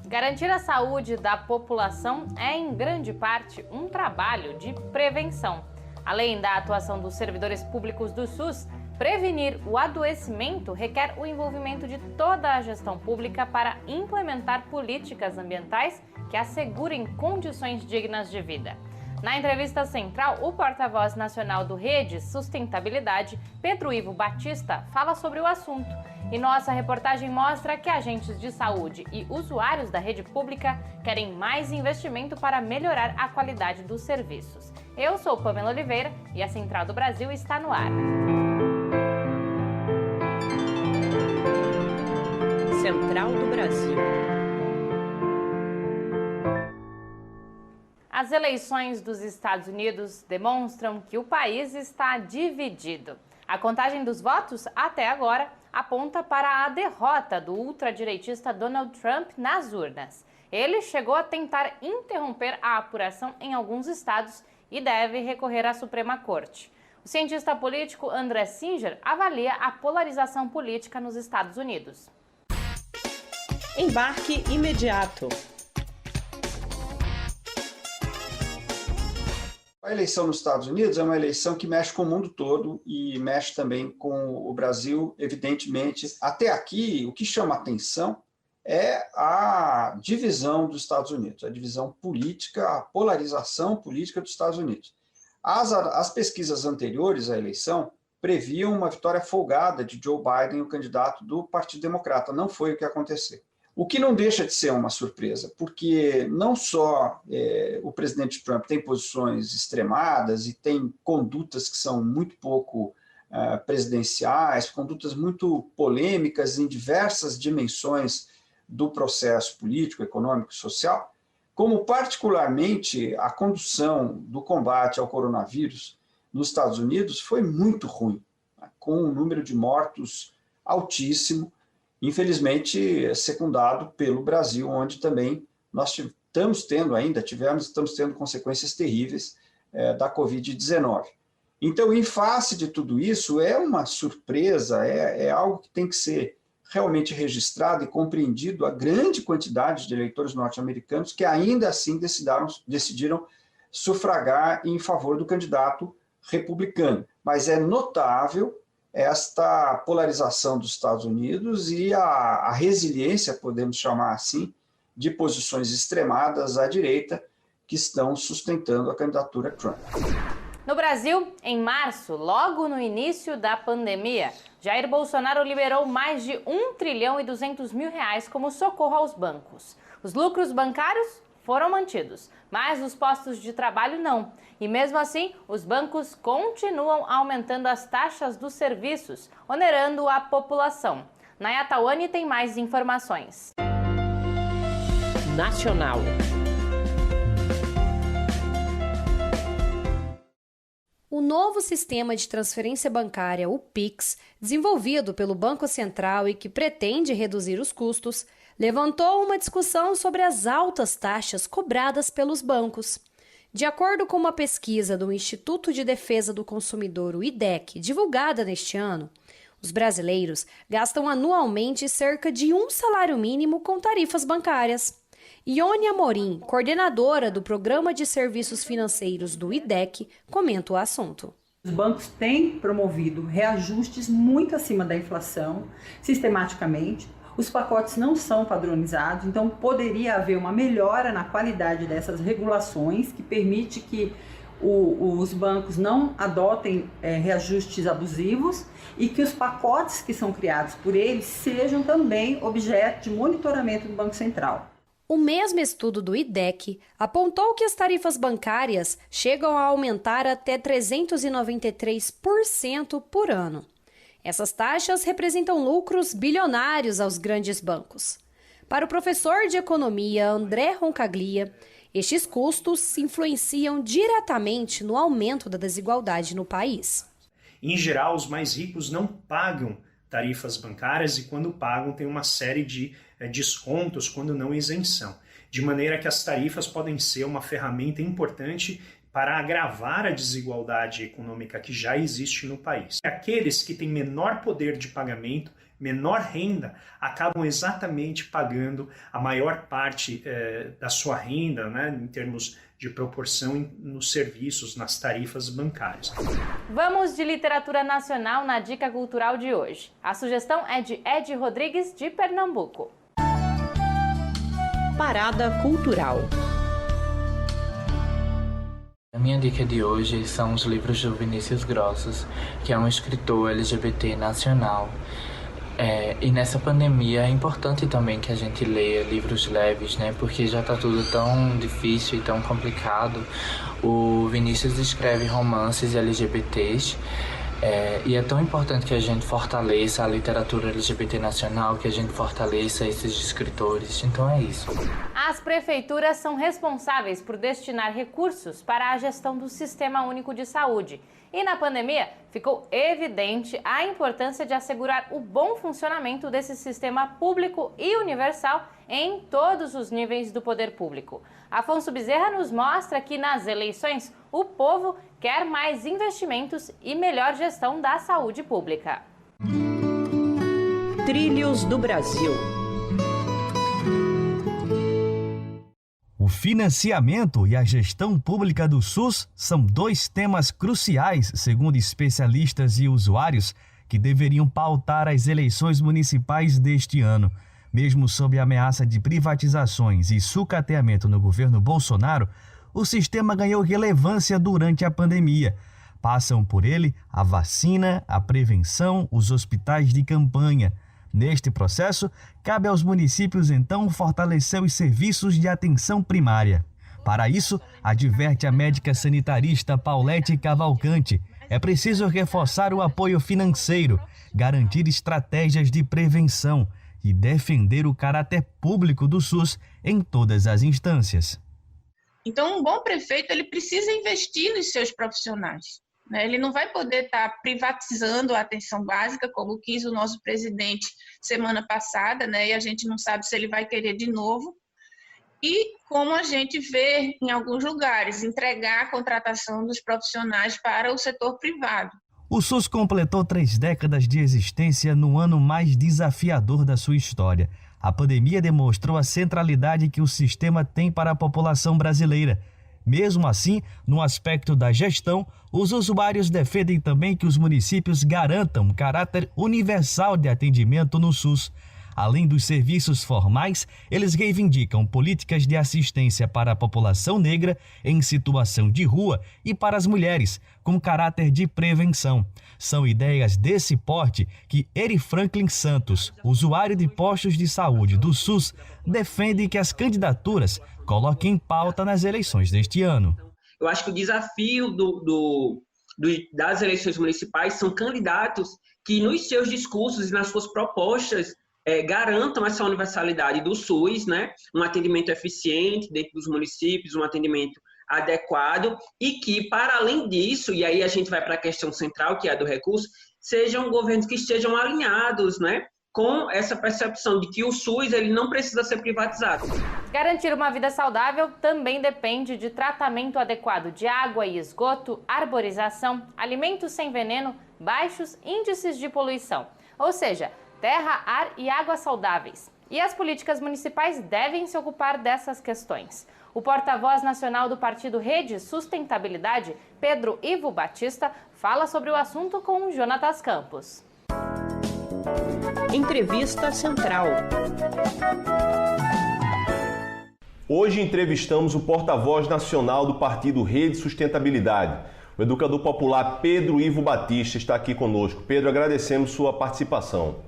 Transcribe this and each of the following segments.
Garantir a saúde da população é, em grande parte, um trabalho de prevenção. Além da atuação dos servidores públicos do SUS, prevenir o adoecimento requer o envolvimento de toda a gestão pública para implementar políticas ambientais que assegurem condições dignas de vida. Na entrevista central, o porta-voz nacional do Rede Sustentabilidade, Pedro Ivo Batista, fala sobre o assunto. E nossa reportagem mostra que agentes de saúde e usuários da rede pública querem mais investimento para melhorar a qualidade dos serviços. Eu sou Pamela Oliveira e a Central do Brasil está no ar. Central do Brasil. As eleições dos Estados Unidos demonstram que o país está dividido. A contagem dos votos, até agora, aponta para a derrota do ultradireitista Donald Trump nas urnas. Ele chegou a tentar interromper a apuração em alguns estados e deve recorrer à Suprema Corte. O cientista político André Singer avalia a polarização política nos Estados Unidos. Embarque imediato. A eleição nos Estados Unidos é uma eleição que mexe com o mundo todo e mexe também com o Brasil, evidentemente. Até aqui, o que chama atenção é a divisão dos Estados Unidos, a divisão política, a polarização política dos Estados Unidos. As pesquisas anteriores à eleição previam uma vitória folgada de Joe Biden, o candidato do Partido Democrata. Não foi o que aconteceu. O que não deixa de ser uma surpresa, porque não só o presidente Trump tem posições extremadas e tem condutas que são muito pouco presidenciais, condutas muito polêmicas em diversas dimensões do processo político, econômico e social, como particularmente a condução do combate ao coronavírus nos Estados Unidos foi muito ruim, com um número de mortos altíssimo, infelizmente secundado pelo Brasil, onde também nós estamos tendo consequências terríveis da Covid-19. Então, em face de tudo isso, é uma surpresa, é algo que tem que ser realmente registrado e compreendido a grande quantidade de eleitores norte-americanos que ainda assim decidiram sufragar em favor do candidato republicano. Mas é notável esta polarização dos Estados Unidos e a resiliência, podemos chamar assim, de posições extremadas à direita que estão sustentando a candidatura Trump. No Brasil, em março, logo no início da pandemia, Jair Bolsonaro liberou mais de 1 trilhão e 200 mil reais como socorro aos bancos. Os lucros bancários foram mantidos, mas os postos de trabalho não. E mesmo assim, os bancos continuam aumentando as taxas dos serviços, onerando a população. Naya Tawani tem mais informações. Nacional. O novo sistema de transferência bancária, o Pix, desenvolvido pelo Banco Central e que pretende reduzir os custos, levantou uma discussão sobre as altas taxas cobradas pelos bancos. De acordo com uma pesquisa do Instituto de Defesa do Consumidor, o IDEC, divulgada neste ano, os brasileiros gastam anualmente cerca de um salário mínimo com tarifas bancárias. Ione Amorim, coordenadora do Programa de Serviços Financeiros do IDEC, comenta o assunto. Os bancos têm promovido reajustes muito acima da inflação, sistematicamente. Os pacotes não são padronizados, então poderia haver uma melhora na qualidade dessas regulações que permite que os bancos não adotem reajustes abusivos e que os pacotes que são criados por eles sejam também objeto de monitoramento do Banco Central. O mesmo estudo do IDEC apontou que as tarifas bancárias chegam a aumentar até 393% por ano. Essas taxas representam lucros bilionários aos grandes bancos. Para o professor de economia André Roncaglia, estes custos influenciam diretamente no aumento da desigualdade no país. Em geral, os mais ricos não pagam tarifas bancárias e quando pagam tem uma série de descontos, quando não isenção. De maneira que as tarifas podem ser uma ferramenta importante para agravar a desigualdade econômica que já existe no país. Aqueles que têm menor poder de pagamento, menor renda, acabam exatamente pagando a maior parte da sua renda, né, em termos de proporção nos serviços, nas tarifas bancárias. Vamos de literatura nacional na dica cultural de hoje. A sugestão é de Ed Rodrigues, de Pernambuco. Parada cultural. A minha dica de hoje são os livros do Vinícius Grossos, que é um escritor LGBT nacional. E nessa pandemia é importante também que a gente leia livros leves, né? Porque já está tudo tão difícil e tão complicado. O Vinícius escreve romances LGBTs, e é tão importante que a gente fortaleça a literatura LGBT nacional, que a gente fortaleça esses escritores. Então é isso. As prefeituras são responsáveis por destinar recursos para a gestão do Sistema Único de Saúde. E na pandemia, ficou evidente a importância de assegurar o bom funcionamento desse sistema público e universal em todos os níveis do poder público. Afonso Bezerra nos mostra que nas eleições o povo quer mais investimentos e melhor gestão da saúde pública. Trilhos do Brasil. O financiamento e a gestão pública do SUS são dois temas cruciais, segundo especialistas e usuários, que deveriam pautar as eleições municipais deste ano. Mesmo sob a ameaça de privatizações e sucateamento no governo Bolsonaro, o sistema ganhou relevância durante a pandemia. Passam por ele a vacina, a prevenção, os hospitais de campanha. Neste processo, cabe aos municípios, então, fortalecer os serviços de atenção primária. Para isso, adverte a médica sanitarista Paulette Cavalcante, é preciso reforçar o apoio financeiro, garantir estratégias de prevenção e defender o caráter público do SUS em todas as instâncias. Então, um bom prefeito ele precisa investir nos seus profissionais. Ele não vai poder estar privatizando a atenção básica, como quis o nosso presidente semana passada, e a gente não sabe se ele vai querer de novo. E como a gente vê em alguns lugares, entregar a contratação dos profissionais para o setor privado. O SUS completou 3 décadas de existência no ano mais desafiador da sua história. A pandemia demonstrou a centralidade que o sistema tem para a população brasileira. Mesmo assim, no aspecto da gestão, os usuários defendem também que os municípios garantam caráter universal de atendimento no SUS. Além dos serviços formais, eles reivindicam políticas de assistência para a população negra em situação de rua e para as mulheres, com caráter de prevenção. São ideias desse porte que Eri Franklin Santos, usuário de postos de saúde do SUS, defende que as candidaturas coloquem em pauta nas eleições deste ano. Eu acho que o desafio das eleições municipais são candidatos que nos seus discursos e nas suas propostas garantam essa universalidade do SUS, um atendimento eficiente dentro dos municípios, um atendimento adequado e que, para além disso, e aí a gente vai para a questão central, que é a do recurso, sejam governos que estejam alinhados, com essa percepção de que o SUS ele não precisa ser privatizado. Garantir uma vida saudável também depende de tratamento adequado de água e esgoto, arborização, alimentos sem veneno, baixos índices de poluição, ou seja, terra, ar e água saudáveis. E as políticas municipais devem se ocupar dessas questões. O porta-voz nacional do partido Rede Sustentabilidade, Pedro Ivo Batista, fala sobre o assunto com Jonatas Campos. Entrevista Central. Hoje entrevistamos o porta-voz nacional do partido Rede Sustentabilidade. O educador popular Pedro Ivo Batista está aqui conosco. Pedro, agradecemos sua participação.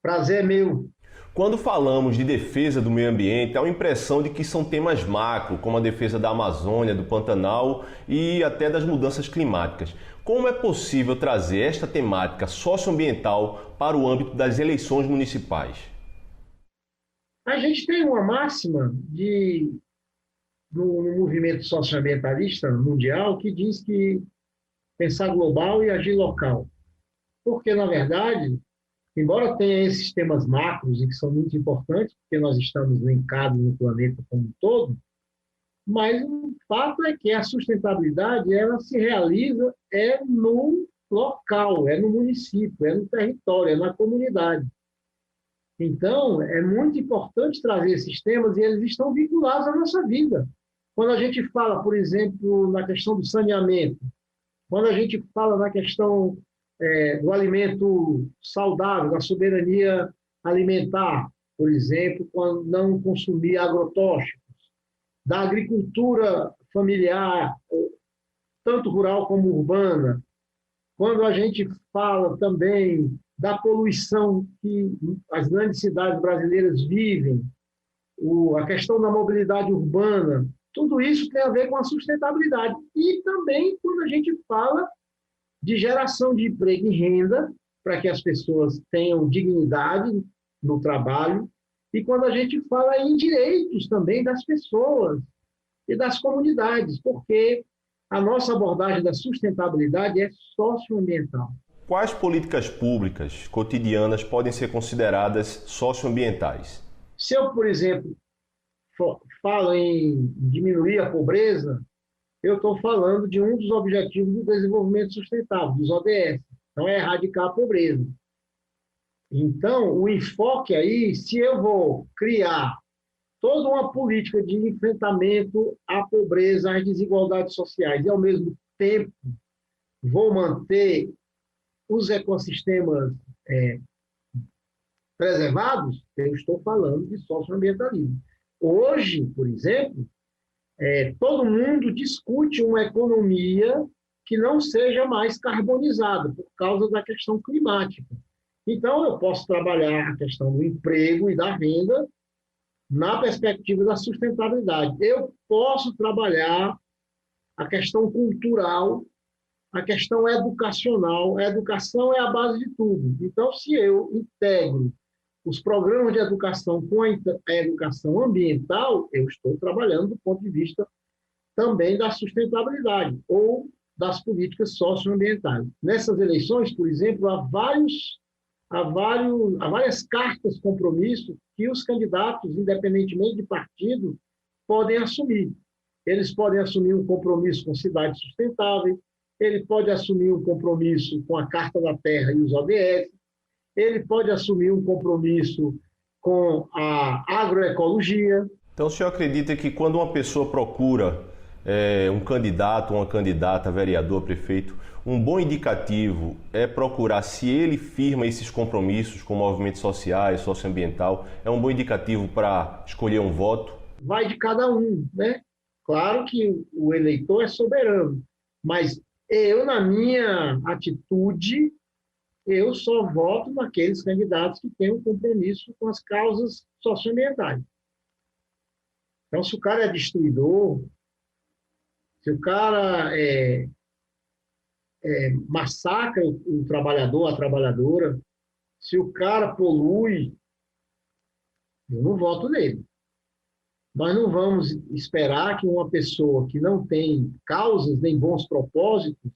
Prazer é meu. Quando falamos de defesa do meio ambiente, há uma impressão de que são temas macro, como a defesa da Amazônia, do Pantanal e até das mudanças climáticas. Como é possível trazer esta temática socioambiental para o âmbito das eleições municipais? A gente tem uma máxima no movimento socioambientalista mundial que diz que pensar global e agir local. Porque, na verdade, embora tenha esses temas macros e que são muito importantes, porque nós estamos linkados no planeta como um todo, Mas o fato é que a sustentabilidade ela se realiza no local, no município, no território, na comunidade. Então, é muito importante trazer esses temas e eles estão vinculados à nossa vida. Quando a gente fala, por exemplo, na questão do saneamento, quando a gente fala na questão do alimento saudável, da soberania alimentar, por exemplo, quando não consumir agrotóxicos, da agricultura familiar, tanto rural como urbana, quando a gente fala também da poluição que as grandes cidades brasileiras vivem, a questão da mobilidade urbana, tudo isso tem a ver com a sustentabilidade. E também quando a gente fala de geração de emprego e renda, para que as pessoas tenham dignidade no trabalho, e quando a gente fala em direitos também das pessoas e das comunidades, porque a nossa abordagem da sustentabilidade é socioambiental. Quais políticas públicas cotidianas podem ser consideradas socioambientais? Se eu, por exemplo, falo em diminuir a pobreza, eu estou falando de um dos objetivos do desenvolvimento sustentável, dos ODS. Então, é erradicar a pobreza. Então, o enfoque aí, se eu vou criar toda uma política de enfrentamento à pobreza, às desigualdades sociais, e, ao mesmo tempo, vou manter os ecossistemas preservados, eu estou falando de socioambientalismo. Hoje, por exemplo, todo mundo discute uma economia que não seja mais carbonizada por causa da questão climática. Então, eu posso trabalhar a questão do emprego e da renda na perspectiva da sustentabilidade. Eu posso trabalhar a questão cultural, a questão educacional. A educação é a base de tudo. Então, se eu integro os programas de educação com a educação ambiental, eu estou trabalhando do ponto de vista também da sustentabilidade ou das políticas socioambientais. Nessas eleições, por exemplo, há várias cartas compromisso que os candidatos, independentemente de partido, podem assumir. Eles podem assumir um compromisso com cidades sustentáveis, ele pode assumir um compromisso com a Carta da Terra e os ODS, ele pode assumir um compromisso com a agroecologia. Então, o senhor acredita que quando uma pessoa procura um candidato, uma candidata a vereador, prefeito, um bom indicativo é procurar se ele firma esses compromissos com movimentos sociais, socioambiental, é um bom indicativo para escolher um voto? Vai de cada um, né? Claro que o eleitor é soberano, mas eu, na minha atitude, eu só voto naqueles candidatos que têm um compromisso com as causas socioambientais. Então, se o cara é destruidor, se o cara massacra o trabalhador, a trabalhadora, se o cara polui, eu não voto nele. Nós não vamos esperar que uma pessoa que não tem causas nem bons propósitos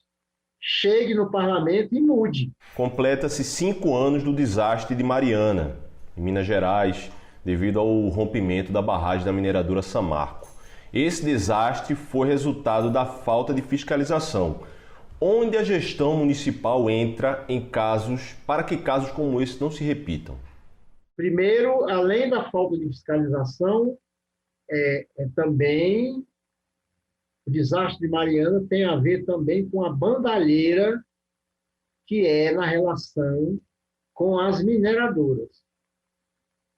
chegue no parlamento e mude. Completa-se 5 anos do desastre de Mariana, em Minas Gerais, devido ao rompimento da barragem da mineradora Samarco. Esse desastre foi resultado da falta de fiscalização. Onde a gestão municipal entra em casos, para que casos como esse não se repitam? Primeiro, além da falta de fiscalização, também o desastre de Mariana tem a ver também com a bandalheira que é na relação com as mineradoras.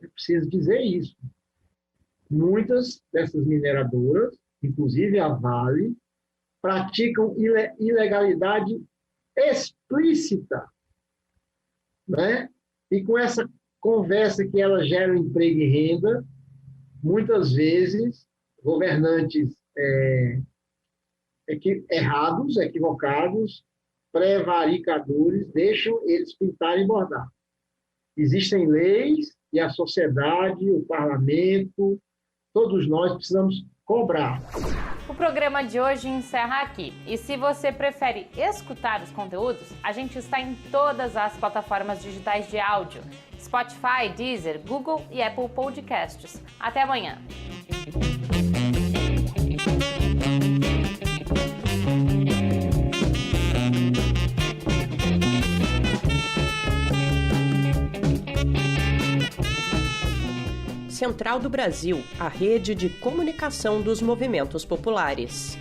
É preciso dizer isso. Muitas dessas mineradoras, inclusive a Vale, praticam ilegalidade explícita, né? E com essa conversa que ela gera emprego e renda, muitas vezes governantes errados, equivocados, prevaricadores, deixam eles pintar e bordar. Existem leis e a sociedade, o parlamento, todos nós precisamos cobrar. O programa de hoje encerra aqui. E se você prefere escutar os conteúdos, a gente está em todas as plataformas digitais de áudio: Spotify, Deezer, Google e Apple Podcasts. Até amanhã! Central do Brasil, a rede de comunicação dos movimentos populares.